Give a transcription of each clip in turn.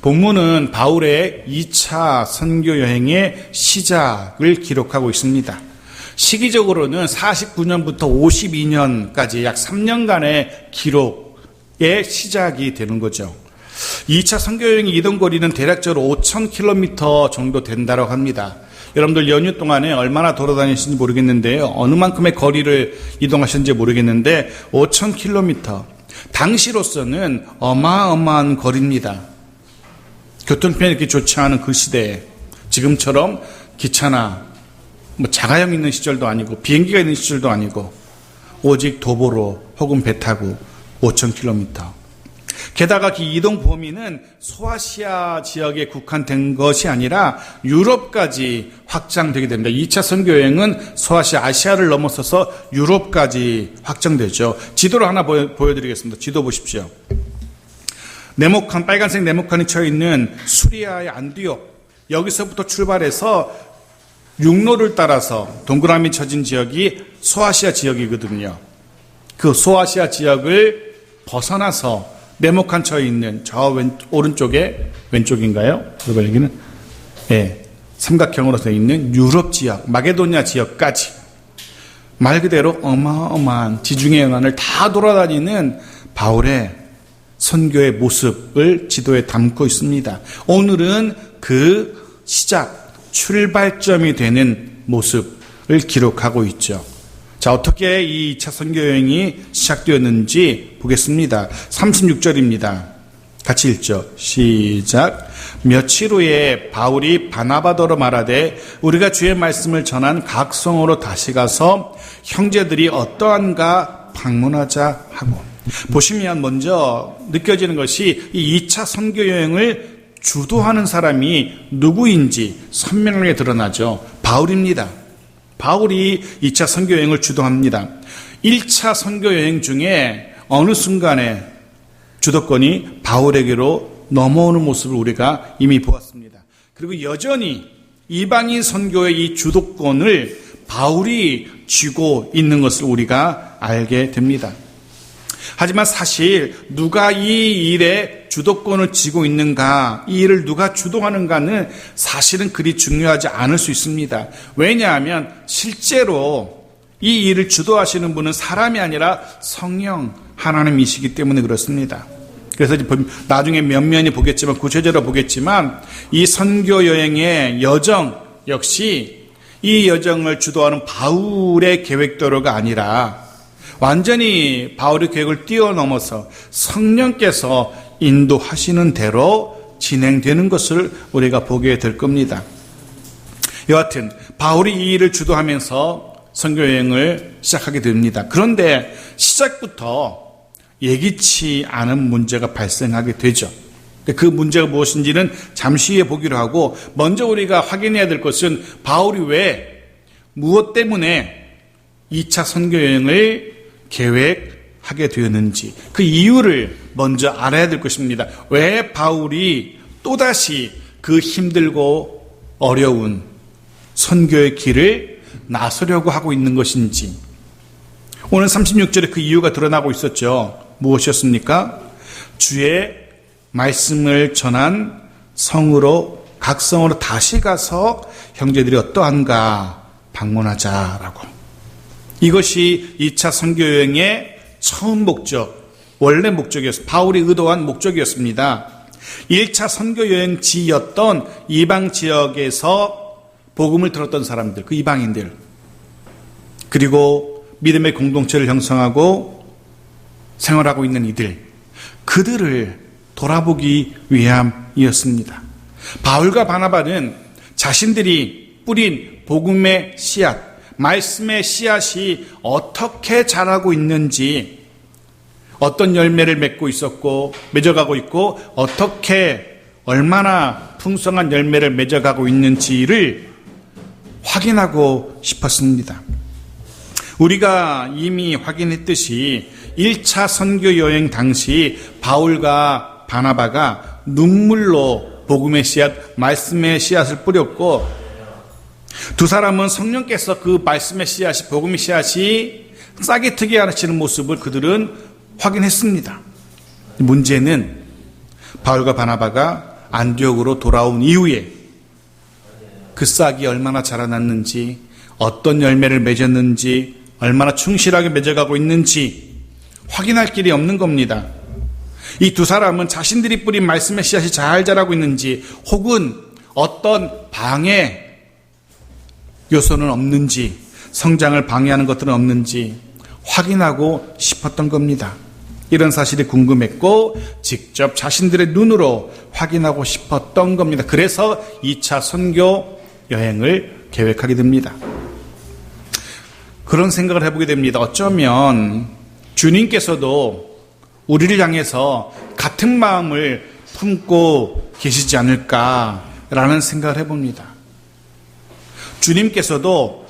본문은 바울의 2차 선교 여행의 시작을 기록하고 있습니다. 시기적으로는 49년부터 52년까지 약 3년간의 기록의 시작이 되는 거죠. 2차 선교 여행이 이동 거리는 대략적으로 5,000km 정도 된다고 합니다. 여러분들 연휴 동안에 얼마나 돌아다니시는지 모르겠는데요. 어느 만큼의 거리를 이동하셨는지 모르겠는데 5,000km. 당시로서는 어마어마한 거리입니다. 교통편이 이렇게 좋지 않은 그 시대에 지금처럼 기차나 자가용 있는 시절도 아니고 비행기가 있는 시절도 아니고 오직 도보로 혹은 배 타고 5,000km. 게다가 그 이동 범위는 소아시아 지역에 국한된 것이 아니라 유럽까지 확장되게 됩니다. 2차 선교 여행은 소아시아, 아시아를 넘어서서 유럽까지 확장되죠. 지도를 하나 보여드리겠습니다. 지도 보십시오. 네모칸, 빨간색 네모칸이 쳐 있는 수리아의 안디옥, 여기서부터 출발해서 육로를 따라서 동그라미 쳐진 지역이 소아시아 지역이거든요. 그 소아시아 지역을 벗어나서 네모칸 쳐 있는 저 오른쪽에, 왼쪽인가요? 여기는 삼각형으로 되어 있는 유럽 지역, 마게도니아 지역까지 말 그대로 어마어마한 지중해 연안을 다 돌아다니는 바울의 선교의 모습을 지도에 담고 있습니다. 오늘은 그 시작, 출발점이 되는 모습을 기록하고 있죠. 자, 어떻게 이 2차 선교 여행이 시작되었는지 보겠습니다. 36절입니다. 같이 읽죠. 시작. 며칠 후에 바울이 바나바더로 말하되 우리가 주의 말씀을 전한 각 성으로 다시 가서 형제들이 어떠한가 방문하자 하고. 보시면 먼저 느껴지는 것이 이 2차 선교 여행을 주도하는 사람이 누구인지 선명하게 드러나죠. 바울입니다. 바울이 2차 선교 여행을 주도합니다. 1차 선교 여행 중에 어느 순간에 주도권이 바울에게로 넘어오는 모습을 우리가 이미 보았습니다. 그리고 여전히 이방인 선교의 이 주도권을 바울이 쥐고 있는 것을 우리가 알게 됩니다. 하지만 사실 누가 이 일에 주도권을 쥐고 있는가, 이 일을 누가 주도하는가는 사실은 그리 중요하지 않을 수 있습니다. 왜냐하면 실제로 이 일을 주도하시는 분은 사람이 아니라 성령 하나님이시기 때문에 그렇습니다. 그래서 나중에 면면히 보겠지만, 구체적으로 보겠지만 이 선교 여행의 여정 역시 이 여정을 주도하는 바울의 계획대로가 아니라 완전히 바울의 계획을 뛰어넘어서 성령께서 인도하시는 대로 진행되는 것을 우리가 보게 될 겁니다. 여하튼 바울이 이 일을 주도하면서 선교여행을 시작하게 됩니다. 그런데 시작부터 예기치 않은 문제가 발생하게 되죠. 그 문제가 무엇인지는 잠시 후에 보기로 하고, 먼저 우리가 확인해야 될 것은 바울이 왜, 무엇 때문에 2차 선교여행을 계획하게 되었는지, 그 이유를 먼저 알아야 될 것입니다. 왜 바울이 또다시 그 힘들고 어려운 선교의 길을 나서려고 하고 있는 것인지. 오늘 36절에 그 이유가 드러나고 있었죠. 무엇이었습니까? 주의 말씀을 전한 성으로, 각 성으로 다시 가서 형제들이 어떠한가 방문하자라고. 이것이 2차 선교여행의 처음 목적, 원래 목적이었습니다. 바울이 의도한 목적이었습니다. 1차 선교여행지였던 이방 지역에서 복음을 들었던 사람들, 그 이방인들, 그리고 믿음의 공동체를 형성하고 생활하고 있는 이들, 그들을 돌아보기 위함이었습니다. 바울과 바나바는 자신들이 뿌린 복음의 씨앗, 말씀의 씨앗이 어떻게 자라고 있는지, 어떤 열매를 맺고 있었고 맺어가고 있고 어떻게 얼마나 풍성한 열매를 맺어가고 있는지를 확인하고 싶었습니다. 우리가 이미 확인했듯이 1차 선교 여행 당시 바울과 바나바가 눈물로 복음의 씨앗, 말씀의 씨앗을 뿌렸고, 두 사람은 성령께서 그 말씀의 씨앗이, 복음의 씨앗이 싹이 트게 하시는 모습을 그들은 확인했습니다. 문제는 바울과 바나바가 안디옥으로 돌아온 이후에 그 싹이 얼마나 자라났는지, 어떤 열매를 맺었는지, 얼마나 충실하게 맺어가고 있는지 확인할 길이 없는 겁니다. 이 두 사람은 자신들이 뿌린 말씀의 씨앗이 잘 자라고 있는지, 혹은 어떤 방해 요소는 없는지, 성장을 방해하는 것들은 없는지 확인하고 싶었던 겁니다. 이런 사실이 궁금했고 직접 자신들의 눈으로 확인하고 싶었던 겁니다. 그래서 2차 선교 여행을 계획하게 됩니다. 그런 생각을 해보게 됩니다. 어쩌면 주님께서도 우리를 향해서 같은 마음을 품고 계시지 않을까라는 생각을 해봅니다. 주님께서도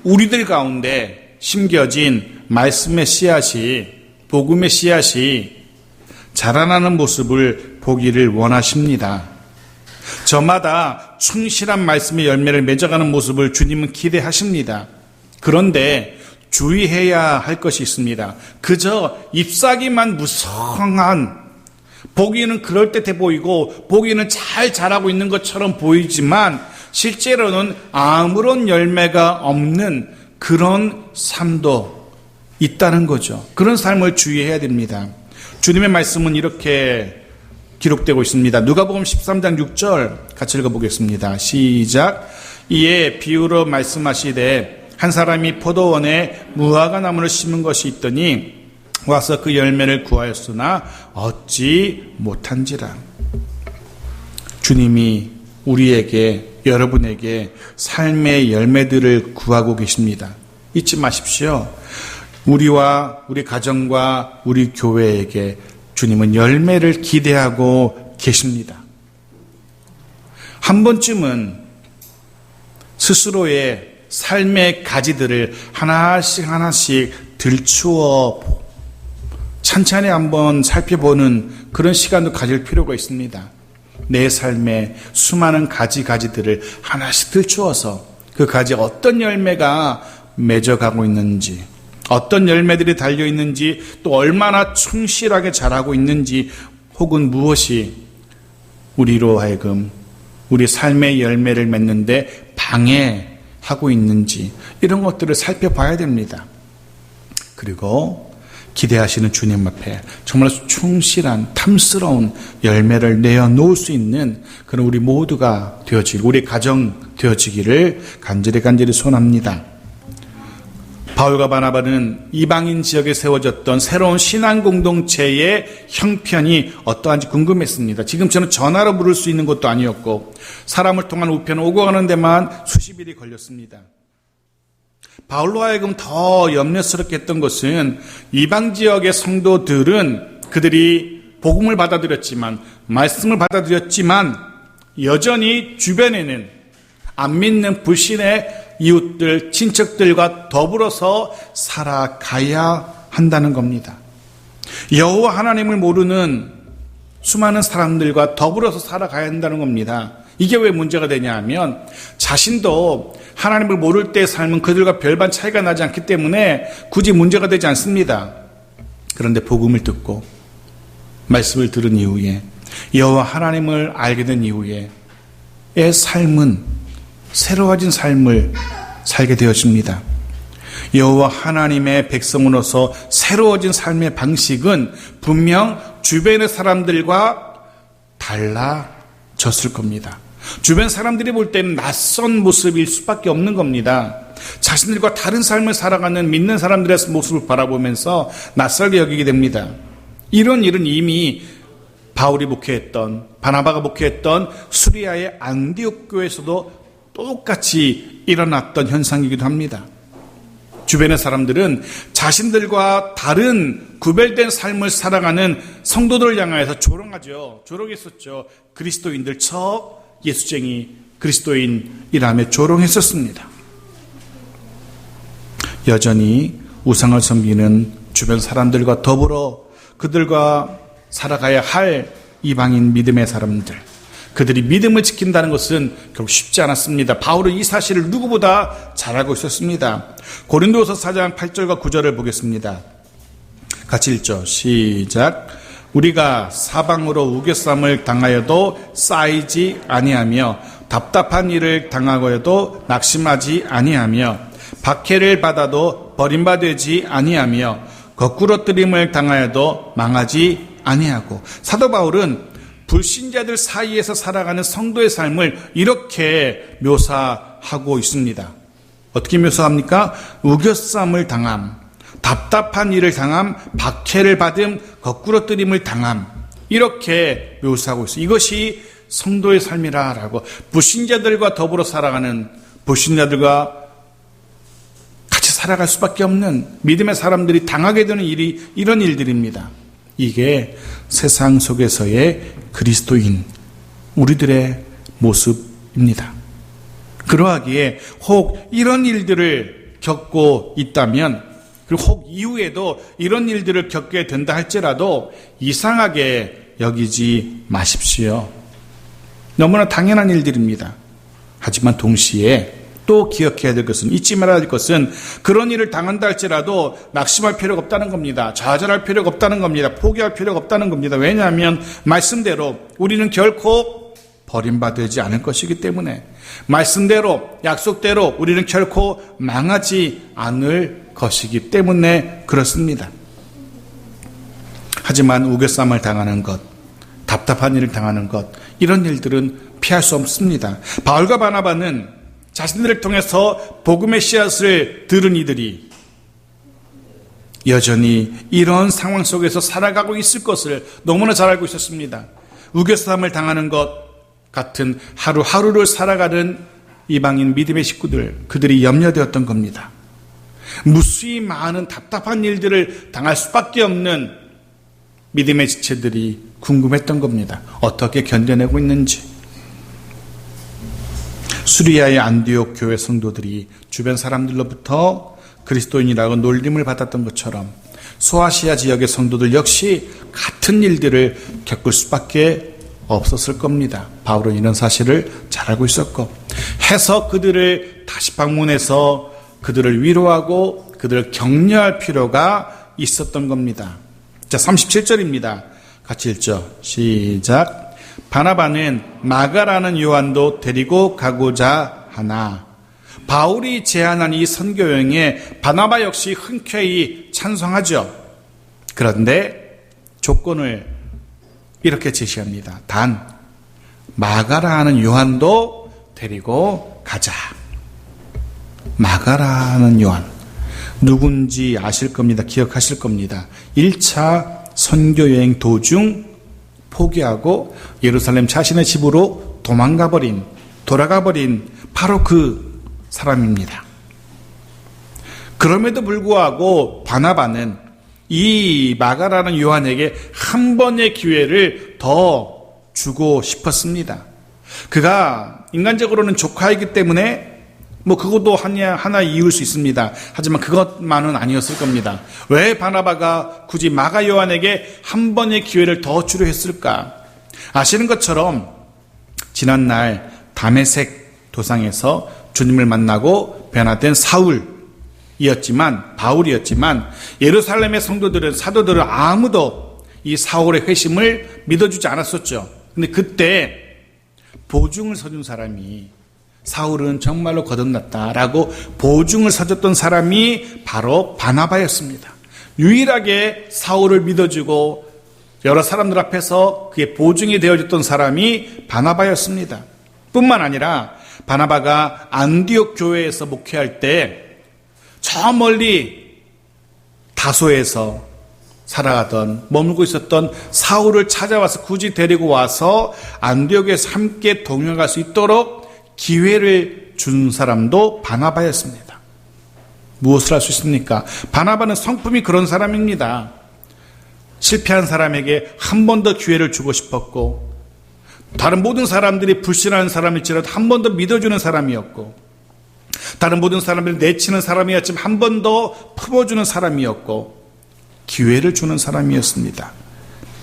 우리들 가운데 심겨진 말씀의 씨앗이, 복음의 씨앗이 자라나는 모습을 보기를 원하십니다. 저마다 충실한 말씀의 열매를 맺어가는 모습을 주님은 기대하십니다. 그런데 주의해야 할 것이 있습니다. 그저 잎사귀만 무성한, 보기에는 그럴듯해 보이고 보기에는 잘 자라고 있는 것처럼 보이지만 실제로는 아무런 열매가 없는 그런 삶도 있다는 거죠. 그런 삶을 주의해야 됩니다. 주님의 말씀은 이렇게 기록되고 있습니다. 누가복음 13장 6절 같이 읽어보겠습니다. 시작. 이에 비유로 말씀하시되 한 사람이 포도원에 무화과 나무를 심은 것이 있더니 와서 그 열매를 구하였으나 얻지 못한지라. 주님이 우리에게, 여러분에게 삶의 열매들을 구하고 계십니다. 잊지 마십시오. 우리와 우리 가정과 우리 교회에게 주님은 열매를 기대하고 계십니다. 한 번쯤은 스스로의 삶의 가지들을 하나씩 들추어 찬찬히 한번 살펴보는 그런 시간도 가질 필요가 있습니다. 내 삶의 수많은 가지들을 하나씩 들추어서 그 가지에 어떤 열매가 맺어가고 있는지, 어떤 열매들이 달려있는지, 또 얼마나 충실하게 자라고 있는지, 혹은 무엇이 우리로 하여금 우리 삶의 열매를 맺는데 방해하고 있는지, 이런 것들을 살펴봐야 됩니다. 그리고 기대하시는 주님 앞에 정말 충실한 탐스러운 열매를 내어놓을 수 있는 그런 우리 모두가 되어지길, 우리 가정 되어지기를 간절히 소원합니다. 바울과 바나바는 이방인 지역에 세워졌던 새로운 신앙 공동체의 형편이 어떠한지 궁금했습니다. 지금처럼 전화로 부를 수 있는 것도 아니었고 사람을 통한 우편을 오고 가는 데만 수십 일이 걸렸습니다. 바울로 하여금 더 염려스럽게 했던 것은 이방 지역의 성도들은 그들이 복음을 받아들였지만, 말씀을 받아들였지만 여전히 주변에는 안 믿는 불신의 이웃들, 친척들과 더불어서 살아가야 한다는 겁니다. 여호와 하나님을 모르는 수많은 사람들과 더불어서 살아가야 한다는 겁니다. 이게 왜 문제가 되냐 하면 자신도 하나님을 모를 때의 삶은 그들과 별반 차이가 나지 않기 때문에 굳이 문제가 되지 않습니다. 그런데 복음을 듣고 말씀을 들은 이후에, 여호와 하나님을 알게 된 이후에 의 삶은 새로워진 삶을 살게 되어집니다. 여호와 하나님의 백성으로서 새로워진 삶의 방식은 분명 주변의 사람들과 달라졌을 겁니다. 주변 사람들이 볼 때는 낯선 모습일 수밖에 없는 겁니다. 자신들과 다른 삶을 살아가는 믿는 사람들의 모습을 바라보면서 낯설게 여기게 됩니다. 이런 일은 이미 바울이 목회했던, 바나바가 목회했던 수리아의 안디옥 교회에서도 똑같이 일어났던 현상이기도 합니다. 주변의 사람들은 자신들과 다른 구별된 삶을 살아가는 성도들을 향해서 조롱하죠. 조롱했었죠. 그리스도인들 저 예수쟁이 그리스도인이라며 조롱했었습니다. 여전히 우상을 섬기는 주변 사람들과 더불어 그들과 살아가야 할 이방인 믿음의 사람들, 그들이 믿음을 지킨다는 것은 결국 쉽지 않았습니다. 바울은 이 사실을 누구보다 잘 알고 있었습니다. 고린도서 4장 8절과 9절을 보겠습니다. 같이 읽죠. 시작. 우리가 사방으로 우겨쌈을 당하여도 쌓이지 아니하며 답답한 일을 당하여도 낙심하지 아니하며 박해를 받아도 버림받지 아니하며 거꾸러뜨림을 당하여도 망하지 아니하고, 사도 바울은 불신자들 사이에서 살아가는 성도의 삶을 이렇게 묘사하고 있습니다. 어떻게 묘사합니까? 우겨쌈을 당함, 답답한 일을 당함, 박해를 받음, 거꾸러뜨림을 당함, 이렇게 묘사하고 있어요. 이것이 성도의 삶이라고. 불신자들과 더불어 살아가는, 불신자들과 같이 살아갈 수밖에 없는 믿음의 사람들이 당하게 되는 일이 이런 일들입니다. 이게 세상 속에서의 그리스도인 우리들의 모습입니다. 그러하기에 혹 이런 일들을 겪고 있다면, 그리고 혹 이후에도 이런 일들을 겪게 된다 할지라도 이상하게 여기지 마십시오. 너무나 당연한 일들입니다. 하지만 동시에 또 기억해야 될 것은, 잊지 말아야 될 것은, 그런 일을 당한다 할지라도 낙심할 필요가 없다는 겁니다. 좌절할 필요가 없다는 겁니다. 포기할 필요가 없다는 겁니다. 왜냐하면 말씀대로 우리는 결코 버림받지 않을 것이기 때문에, 말씀대로, 약속대로 우리는 결코 망하지 않을 것이기 때문에 그렇습니다. 하지만 우겨쌈을 당하는 것, 답답한 일을 당하는 것, 이런 일들은 피할 수 없습니다. 바울과 바나바는 자신들을 통해서 복음의 씨앗을 들은 이들이 여전히 이런 상황 속에서 살아가고 있을 것을 너무나 잘 알고 있었습니다. 우겨쌈을 당하는 것 같은 하루하루를 살아가는 이방인 믿음의 식구들, 그들이 염려되었던 겁니다. 무수히 많은 답답한 일들을 당할 수밖에 없는 믿음의 지체들이 궁금했던 겁니다. 어떻게 견뎌내고 있는지. 수리아의 안디옥 교회 성도들이 주변 사람들로부터 그리스도인이라고 놀림을 받았던 것처럼 소아시아 지역의 성도들 역시 같은 일들을 겪을 수밖에 없었을 겁니다. 바울은 이런 사실을 잘 알고 있었고, 해서 그들을 다시 방문해서 그들을 위로하고 그들을 격려할 필요가 있었던 겁니다. 자, 37절입니다. 같이 읽죠. 시작. 바나바는 마가라는 요한도 데리고 가고자 하나. 바울이 제안한 이 선교 여행에 바나바 역시 흔쾌히 찬성하죠. 그런데 조건을 이렇게 제시합니다. 단 마가라 하는 요한도 데리고 가자. 마가라 하는 요한, 누군지 아실 겁니다. 기억하실 겁니다. 1차 선교 여행 도중 포기하고 예루살렘 자신의 집으로 돌아가 버린 바로 그 사람입니다. 그럼에도 불구하고 바나바는 이 마가라는 요한에게 한 번의 기회를 더 주고 싶었습니다. 그가 인간적으로는 조카이기 때문에 그것도 하나 이유일 수 있습니다. 하지만 그것만은 아니었을 겁니다. 왜 바나바가 굳이 마가 요한에게 한 번의 기회를 더 주려 했을까? 아시는 것처럼 지난날 다메섹 도상에서 주님을 만나고 변화된 바울이었지만 예루살렘의 성도들은, 사도들은 아무도 이 사울의 회심을 믿어주지 않았었죠. 근데 그때 보증을 서준 사람이, 사울은 정말로 거듭났다라고 보증을 서줬던 사람이 바로 바나바였습니다. 유일하게 사울을 믿어주고 여러 사람들 앞에서 그의 보증이 되어줬던 사람이 바나바였습니다. 뿐만 아니라 바나바가 안디옥 교회에서 목회할 때 저 멀리 다소에서 살아가던, 머물고 있었던 사울을 찾아와서 굳이 데리고 와서 안디옥에서 함께 동행할 수 있도록 기회를 준 사람도 바나바였습니다. 무엇을 할 수 있습니까? 바나바는 성품이 그런 사람입니다. 실패한 사람에게 한 번 더 기회를 주고 싶었고, 다른 모든 사람들이 불신하는 사람일지라도 한 번 더 믿어주는 사람이었고, 다른 모든 사람들이 내치는 사람이었지만 한 번 더 품어주는 사람이었고, 기회를 주는 사람이었습니다.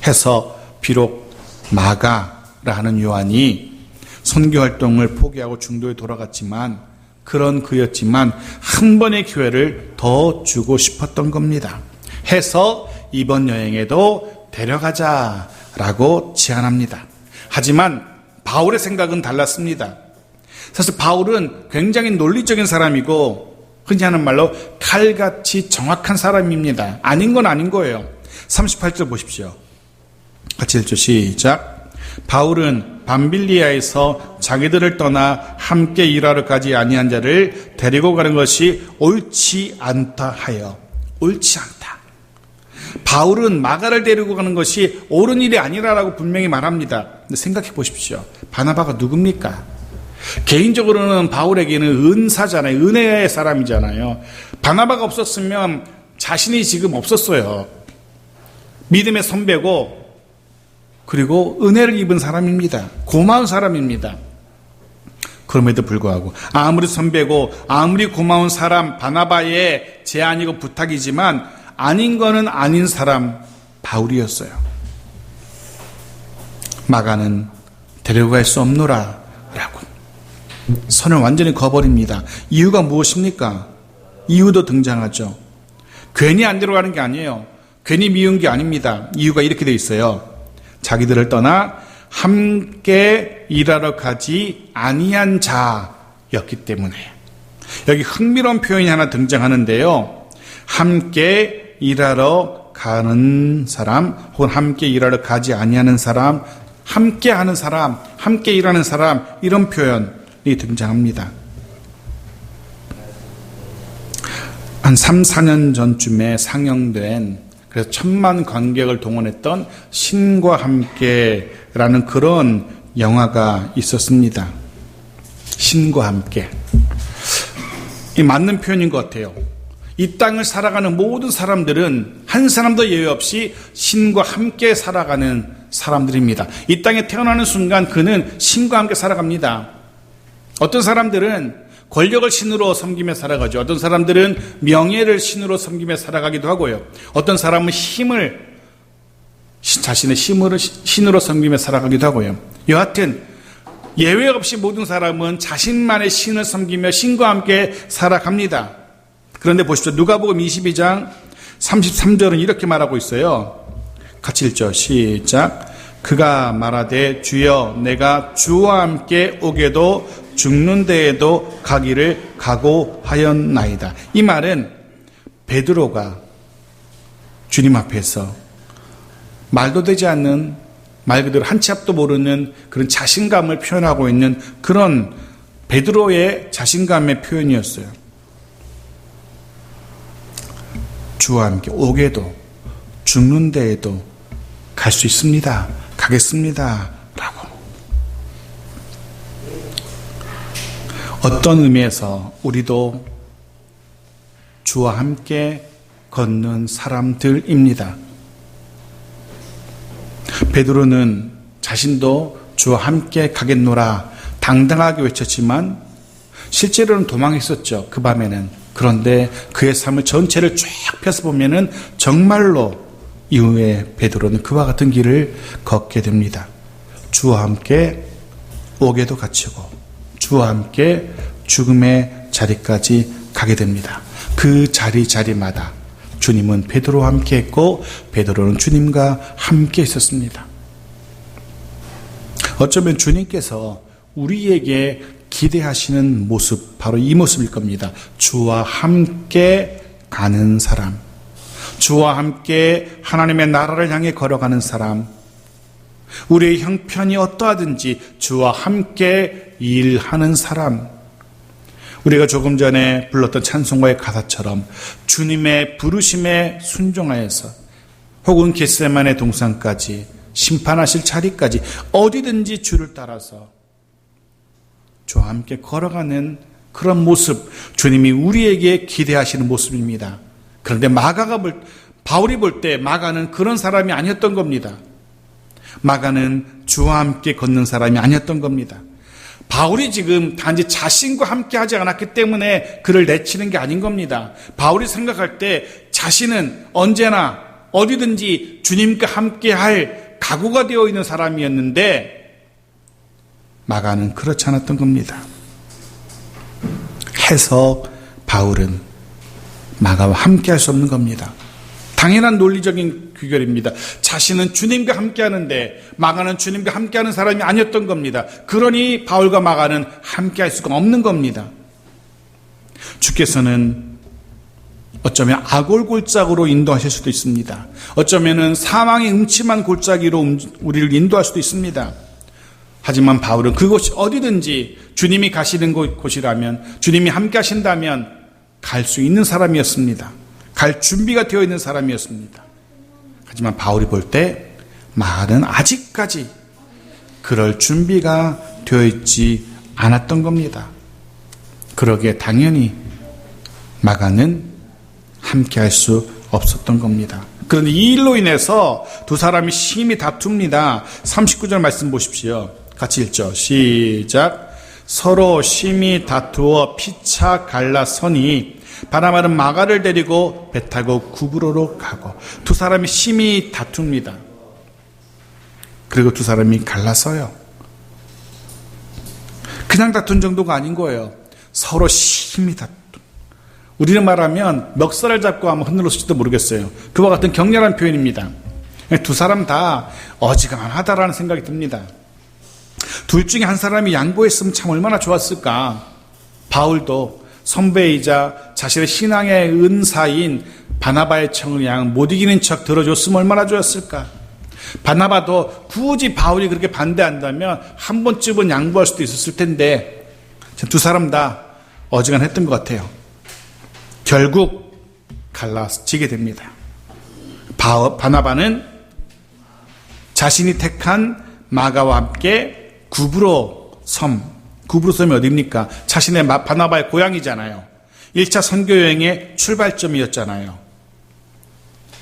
해서 비록 마가라는 요한이 선교활동을 포기하고 중도에 돌아갔지만, 그런 그였지만 한 번의 기회를 더 주고 싶었던 겁니다. 해서 이번 여행에도 데려가자라고 제안합니다. 하지만 바울의 생각은 달랐습니다. 사실 바울은 굉장히 논리적인 사람이고 흔히 하는 말로 칼같이 정확한 사람입니다. 아닌 건 아닌 거예요. 38절 보십시오. 같이 읽죠. 시작. 바울은 밤빌리아에서 자기들을 떠나 함께 일하러 가지 아니한 자를 데리고 가는 것이 옳지 않다 하여. 옳지 않다. 바울은 마가를 데리고 가는 것이 옳은 일이 아니라고 분명히 말합니다. 근데 생각해 보십시오. 바나바가 누굽니까? 개인적으로는 바울에게는 은사잖아요. 은혜의 사람이잖아요. 바나바가 없었으면 자신이 지금 없었어요. 믿음의 선배고 그리고 은혜를 입은 사람입니다. 고마운 사람입니다. 그럼에도 불구하고 아무리 선배고 아무리 고마운 사람 바나바의 제안이고 부탁이지만 아닌 거는 아닌 사람 바울이었어요. 마가는 데려갈 수 없노라 라고 선을 완전히 거버립니다. 이유가 무엇입니까? 이유도 등장하죠. 괜히 안 데려가는 게 아니에요. 괜히 미운 게 아닙니다. 이유가 이렇게 돼 있어요. 자기들을 떠나 함께 일하러 가지 아니한 자였기 때문에. 여기 흥미로운 표현이 하나 등장하는데요. 함께 일하러 가는 사람 혹은 함께 일하러 가지 아니하는 사람, 함께 하는 사람, 함께 일하는 사람, 이런 표현이 등장합니다. 한 3, 4년 전쯤에 상영된, 그래서 1000만 관객을 동원했던 신과 함께라는 그런 영화가 있었습니다. 신과 함께. 이 맞는 표현인 것 같아요. 이 땅을 살아가는 모든 사람들은 한 사람도 예외 없이 신과 함께 살아가는 사람들입니다. 이 땅에 태어나는 순간 그는 신과 함께 살아갑니다. 어떤 사람들은 권력을 신으로 섬기며 살아가죠. 어떤 사람들은 명예를 신으로 섬기며 살아가기도 하고요. 어떤 사람은 자신의 힘을 신으로 섬기며 살아가기도 하고요. 여하튼 예외 없이 모든 사람은 자신만의 신을 섬기며 신과 함께 살아갑니다. 그런데 보십시오. 누가복음 22장 33절은 이렇게 말하고 있어요. 같이 읽죠. 시작. 그가 말하되 주여 내가 주와 함께 오게도 죽는 데에도 가기를 각오하였나이다. 이 말은 베드로가 주님 앞에서 말도 되지 않는, 말 그대로 한 치 앞도 모르는 그런 자신감을 표현하고 있는 그런 베드로의 자신감의 표현이었어요. 주와 함께 오게도 죽는 데에도 갈 수 있습니다. 가겠습니다. 라고. 어떤 의미에서 우리도 주와 함께 걷는 사람들입니다. 베드로는 자신도 주와 함께 가겠노라 당당하게 외쳤지만 실제로는 도망했었죠. 그 밤에는. 그런데 그의 삶을 전체를 쫙 펴서 보면은 정말로 이후에 베드로는 그와 같은 길을 걷게 됩니다. 주와 함께 오게도 갇히고 주와 함께 죽음의 자리까지 가게 됩니다. 그 자리마다 주님은 베드로와 함께 했고 베드로는 주님과 함께 있었습니다. 어쩌면 주님께서 우리에게 기대하시는 모습, 바로 이 모습일 겁니다. 주와 함께 가는 사람, 주와 함께 하나님의 나라를 향해 걸어가는 사람, 우리의 형편이 어떠하든지 주와 함께 일하는 사람, 우리가 조금 전에 불렀던 찬송가의 가사처럼 주님의 부르심에 순종하여서 혹은 겟세마네 동산까지 심판하실 자리까지 어디든지 주를 따라서 주와 함께 걸어가는 그런 모습, 주님이 우리에게 기대하시는 모습입니다. 그런데 바울이 볼 때 마가는 그런 사람이 아니었던 겁니다. 마가는 주와 함께 걷는 사람이 아니었던 겁니다. 바울이 지금 단지 자신과 함께 하지 않았기 때문에 그를 내치는 게 아닌 겁니다. 바울이 생각할 때 자신은 언제나 어디든지 주님과 함께 할 각오가 되어 있는 사람이었는데 마가는 그렇지 않았던 겁니다. 해서 바울은 마가와 함께 할 수 없는 겁니다. 당연한 논리적인 귀결입니다. 자신은 주님과 함께하는데 마가는 주님과 함께하는 사람이 아니었던 겁니다. 그러니 바울과 마가는 함께할 수가 없는 겁니다. 주께서는 어쩌면 악올 골짜기로 인도하실 수도 있습니다. 어쩌면 사망의 음침한 골짜기로 우리를 인도할 수도 있습니다. 하지만 바울은 그곳이 어디든지 주님이 가시는 곳이라면, 주님이 함께 하신다면 갈 수 있는 사람이었습니다. 갈 준비가 되어 있는 사람이었습니다. 하지만 바울이 볼 때 마가는 아직까지 그럴 준비가 되어 있지 않았던 겁니다. 그러기에 당연히 마가는 함께 할 수 없었던 겁니다. 그런데 이 일로 인해서 두 사람이 심히 다툽니다. 39절 말씀 보십시오. 같이 읽죠. 시작. 서로 심히 다투어 피차 갈라서니 바나바는 마가를 데리고 배 타고 구브로로 가고, 두 사람이 심히 다툽니다. 그리고 두 사람이 갈라서요. 그냥 다툰 정도가 아닌 거예요. 서로 심히 다툰. 우리는 말하면 멱살을 잡고 아마 흔들었을지도 모르겠어요. 그와 같은 격렬한 표현입니다. 두 사람 다 어지간하다라는 생각이 듭니다. 둘 중에 한 사람이 양보했으면 참 얼마나 좋았을까. 바울도 선배이자 자신의 신앙의 은사인 바나바의 청을 양 못 이기는 척 들어줬으면 얼마나 좋았을까. 바나바도 굳이 바울이 그렇게 반대한다면 한 번쯤은 양보할 수도 있었을 텐데 두 사람 다 어지간했던 것 같아요. 결국 갈라지게 됩니다. 바나바는 자신이 택한 마가와 함께 구브로 섬이 어디입니까? 자신의 바나바의 고향이잖아요. 1차 선교여행의 출발점이었잖아요.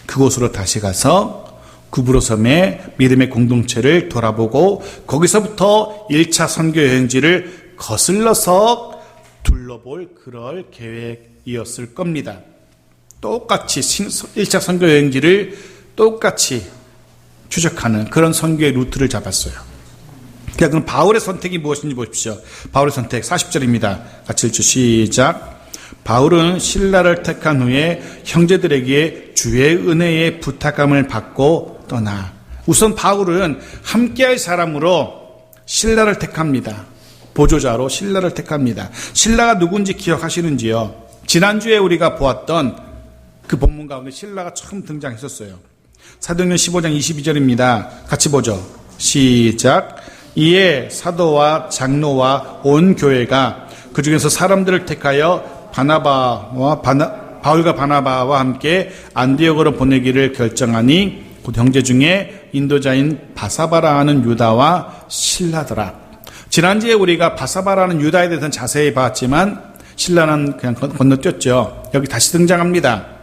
그곳으로 다시 가서 구브로 섬의 믿음의 공동체를 돌아보고 거기서부터 1차 선교여행지를 거슬러서 둘러볼 그럴 계획이었을 겁니다. 똑같이 1차 선교여행지를 똑같이 추적하는 그런 선교의 루트를 잡았어요. 그럼 바울의 선택이 무엇인지 보십시오. 바울의 선택 40절입니다. 같이 읽죠. 시작. 바울은 신라를 택한 후에 형제들에게 주의 은혜의 부탁함을 받고 떠나. 우선 바울은 함께할 사람으로 신라를 택합니다. 보조자로 신라를 택합니다. 신라가 누군지 기억하시는지요? 지난주에 우리가 보았던 그 본문 가운데 신라가 처음 등장했었어요. 사도행전 15장 22절입니다. 같이 보죠. 시작. 이에 사도와 장로와 온 교회가 그 중에서 사람들을 택하여 바울과 바나바와 함께 안디옥으로 보내기를 결정하니 곧 형제 중에 인도자인 바사바라 하는 유다와 실라더라. 지난주에 우리가 바사바라는 유다에 대해서는 자세히 봤지만 실라는 그냥 건너뛰었죠. 여기 다시 등장합니다.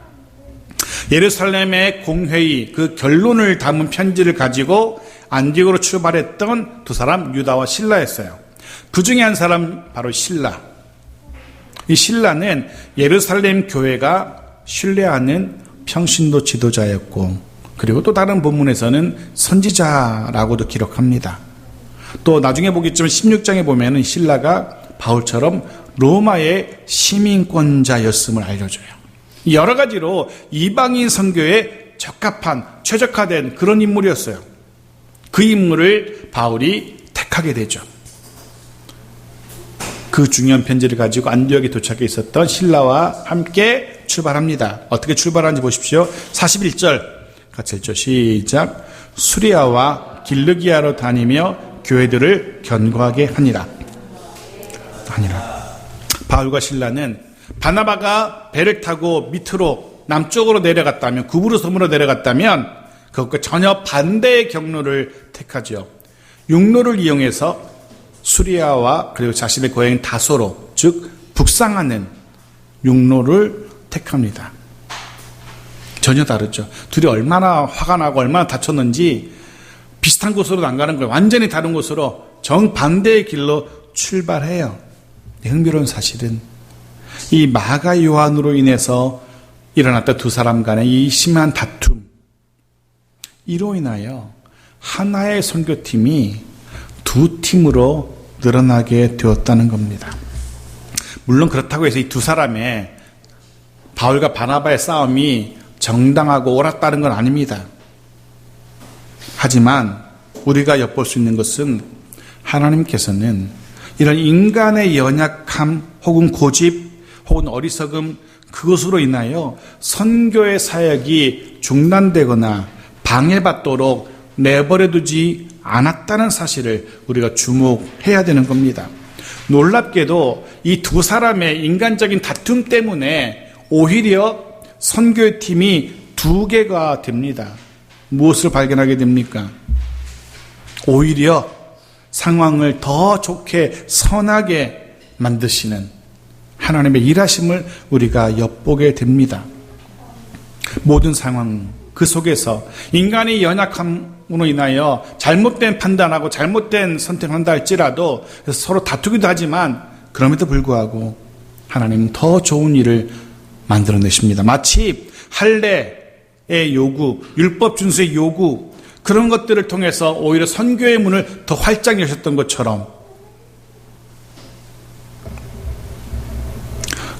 예루살렘의 공회의 그 결론을 담은 편지를 가지고 안디옥으로 출발했던 두 사람 유다와 실라였어요. 그 중에 한 사람 바로 실라. 이 실라는 예루살렘 교회가 신뢰하는 평신도 지도자였고, 그리고 또 다른 본문에서는 선지자라고도 기록합니다. 또 나중에 보겠지만 16장에 보면은 실라가 바울처럼 로마의 시민권자였음을 알려줘요. 여러 가지로 이방인 선교에 적합한, 최적화된 그런 인물이었어요. 그 인물을 바울이 택하게 되죠. 그 중요한 편지를 가지고 안디옥에 도착해 있었던 실라와 함께 출발합니다. 어떻게 출발하는지 보십시오. 41절 같이 읽죠. 시작. 수리아와 길르기아로 다니며 교회들을 견고하게 하니라. 바울과 실라는 바나바가 배를 타고 밑으로 남쪽으로 내려갔다면, 구브로 섬으로 내려갔다면 그것과 전혀 반대의 경로를 택하죠. 육로를 이용해서 수리아와 그리고 자신의 고향인 다소로, 즉 북상하는 육로를 택합니다. 전혀 다르죠. 둘이 얼마나 화가 나고 얼마나 다쳤는지 비슷한 곳으로 안 가는 거예요. 완전히 다른 곳으로 정반대의 길로 출발해요. 흥미로운 사실은 이 마가 요한으로 인해서 일어났던 두 사람 간의 이 심한 다툼, 이로 인하여 하나의 선교팀이 두 팀으로 늘어나게 되었다는 겁니다. 물론 그렇다고 해서 이 두 사람의 바울과 바나바의 싸움이 정당하고 옳았다는 건 아닙니다. 하지만 우리가 엿볼 수 있는 것은 하나님께서는 이런 인간의 연약함 혹은 고집 혹은 어리석음, 그것으로 인하여 선교의 사역이 중단되거나 방해받도록 내버려두지 않았다는 사실을 우리가 주목해야 되는 겁니다. 놀랍게도 이 두 사람의 인간적인 다툼 때문에 오히려 선교의 팀이 2개가 됩니다. 무엇을 발견하게 됩니까? 오히려 상황을 더 좋게 선하게 만드시는 하나님의 일하심을 우리가 엿보게 됩니다. 모든 상황 그 속에서 인간의 연약함으로 인하여 잘못된 판단하고 잘못된 선택한다 할지라도 서로 다투기도 하지만 그럼에도 불구하고 하나님은 더 좋은 일을 만들어내십니다. 마치 할례의 요구, 율법 준수의 요구, 그런 것들을 통해서 오히려 선교의 문을 더 활짝 여셨던 것처럼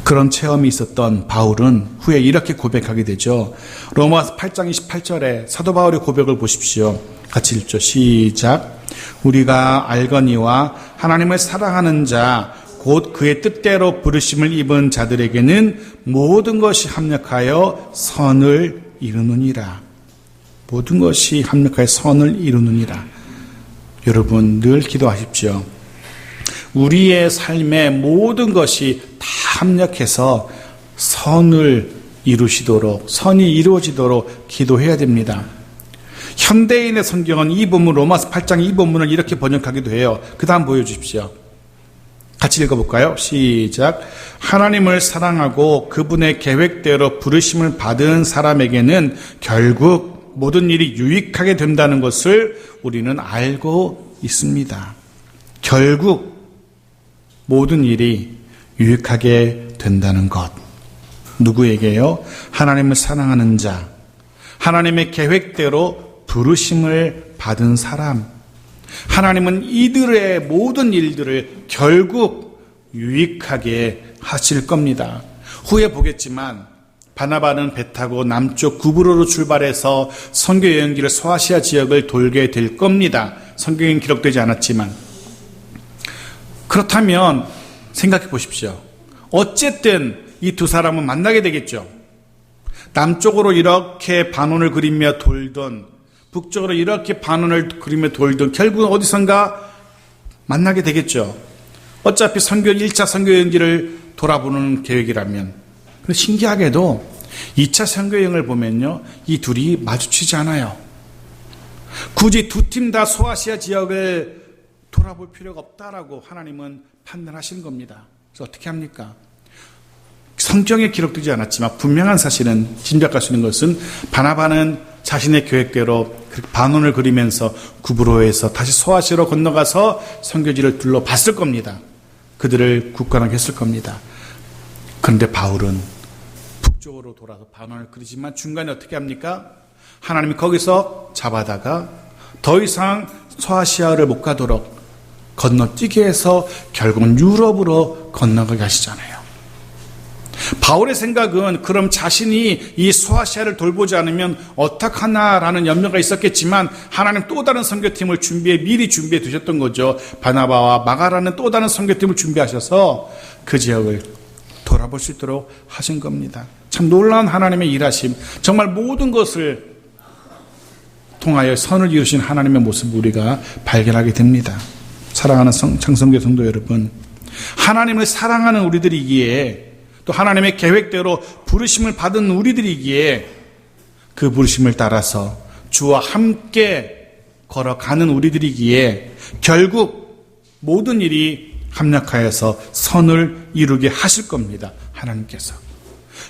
그런 체험이 있었던 바울은 후에 이렇게 고백하게 되죠. 로마서 8장 28절에 사도 바울의 고백을 보십시오. 같이 읽죠. 시작. 우리가 알거니와 하나님을 사랑하는 자 곧 그의 뜻대로 부르심을 입은 자들에게는 모든 것이 합력하여 선을 이루느니라. 모든 것이 합력하여 선을 이루느니라. 여러분 늘 기도하십시오. 우리의 삶의 모든 것이 다 합력해서 선을 이루시도록, 선이 이루어지도록 기도해야 됩니다. 현대인의 성경은 이 본문, 로마서 8장 이 본문을 이렇게 번역하기도 해요. 그 다음 보여주십시오. 같이 읽어볼까요? 시작. 하나님을 사랑하고 그분의 계획대로 부르심을 받은 사람에게는 결국 모든 일이 유익하게 된다는 것을 우리는 알고 있습니다. 결국 모든 일이 유익하게 된다는 것. 누구에게요? 하나님을 사랑하는 자, 하나님의 계획대로 부르심을 받은 사람. 하나님은 이들의 모든 일들을 결국 유익하게 하실 겁니다. 후에 보겠지만 바나바는 배 타고 남쪽 구브로로 출발해서 선교 여행지를 소아시아 지역을 돌게 될 겁니다. 성경엔 기록되지 않았지만. 그렇다면 생각해 보십시오. 어쨌든 이 두 사람은 만나게 되겠죠. 남쪽으로 이렇게 반원을 그리며 돌던, 북쪽으로 이렇게 반원을 그리며 돌던 결국은 어디선가 만나게 되겠죠. 어차피 1차 선교 여행지를 돌아보는 계획이라면. 근데 신기하게도 2차 선교 여행을 보면요, 이 둘이 마주치지 않아요. 굳이 두 팀 다 소아시아 지역을 돌아볼 필요가 없다라고 하나님은 판단하신 겁니다. 그래서 어떻게 합니까? 성경에 기록되지 않았지만 분명한 사실은, 짐작할 수 있는 것은 바나바는 자신의 계획대로 반원을 그리면서 구브로에서 다시 소아시아로 건너가서 선교지를 둘러봤을 겁니다. 그들을 굳건하게 했을 겁니다. 그런데 바울은 북쪽으로 돌아서 반원을 그리지만 중간에 어떻게 합니까? 하나님이 거기서 잡아다가 더 이상 소아시아를 못 가도록 건너뛰게 해서 결국은 유럽으로 건너가게 하시잖아요. 바울의 생각은 그럼 자신이 이 소아시아를 돌보지 않으면 어떡하나라는 염려가 있었겠지만 하나님 또 다른 선교팀을 미리 준비해 두셨던 거죠. 바나바와 마가라는 또 다른 선교팀을 준비하셔서 그 지역을 돌아볼 수 있도록 하신 겁니다. 참 놀라운 하나님의 일하심, 정말 모든 것을 통하여 선을 이루신 하나님의 모습을 우리가 발견하게 됩니다. 사랑하는 창성교 성도 여러분, 하나님을 사랑하는 우리들이기에, 또 하나님의 계획대로 부르심을 받은 우리들이기에 그 부르심을 따라서 주와 함께 걸어가는 우리들이기에 결국 모든 일이 합력하여서 선을 이루게 하실 겁니다. 하나님께서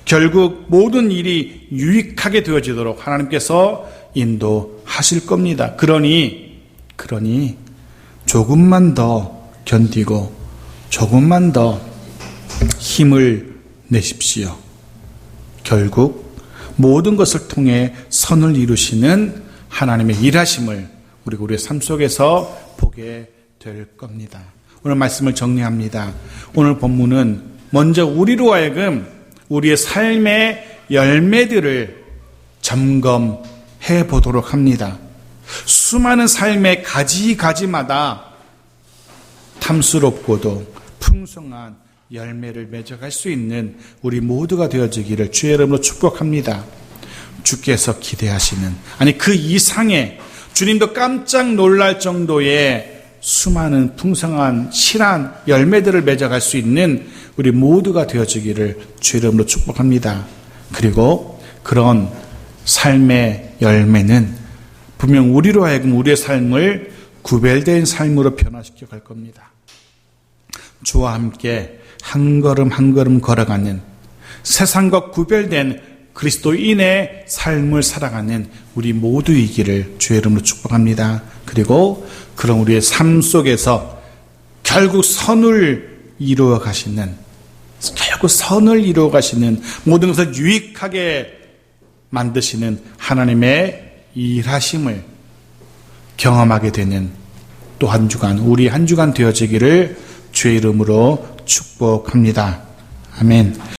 결국 모든 일이 유익하게 되어지도록 하나님께서 인도하실 겁니다. 그러니 조금만 더 견디고 조금만 더 힘을 내십시오. 결국 모든 것을 통해 선을 이루시는 하나님의 일하심을 우리가 우리의 삶 속에서 보게 될 겁니다. 오늘 말씀을 정리합니다. 오늘 본문은 먼저 우리로 하여금 우리의 삶의 열매들을 점검해 보도록 합니다. 수많은 삶의 가지가지마다 탐스럽고도 풍성한 열매를 맺어갈 수 있는 우리 모두가 되어지기를 주의 이름으로 축복합니다. 주께서 기대하시는, 아니 그 이상의, 주님도 깜짝 놀랄 정도의 수많은 풍성한 실한 열매들을 맺어갈 수 있는 우리 모두가 되어지기를 주의 이름으로 축복합니다. 그리고 그런 삶의 열매는 분명 우리로 하여금 우리의 삶을 구별된 삶으로 변화시켜 갈 겁니다. 주와 함께 한 걸음 한 걸음 걸어가는, 세상과 구별된 그리스도인의 삶을 살아가는 우리 모두이기를 주의 이름으로 축복합니다. 그리고 그런 우리의 삶 속에서 결국 선을 이루어 가시는, 모든 것을 유익하게 만드시는 하나님의 일하심을 경험하게 되는 또 한 주간, 우리 한 주간 되어지기를 주의 이름으로 축복합니다. 아멘.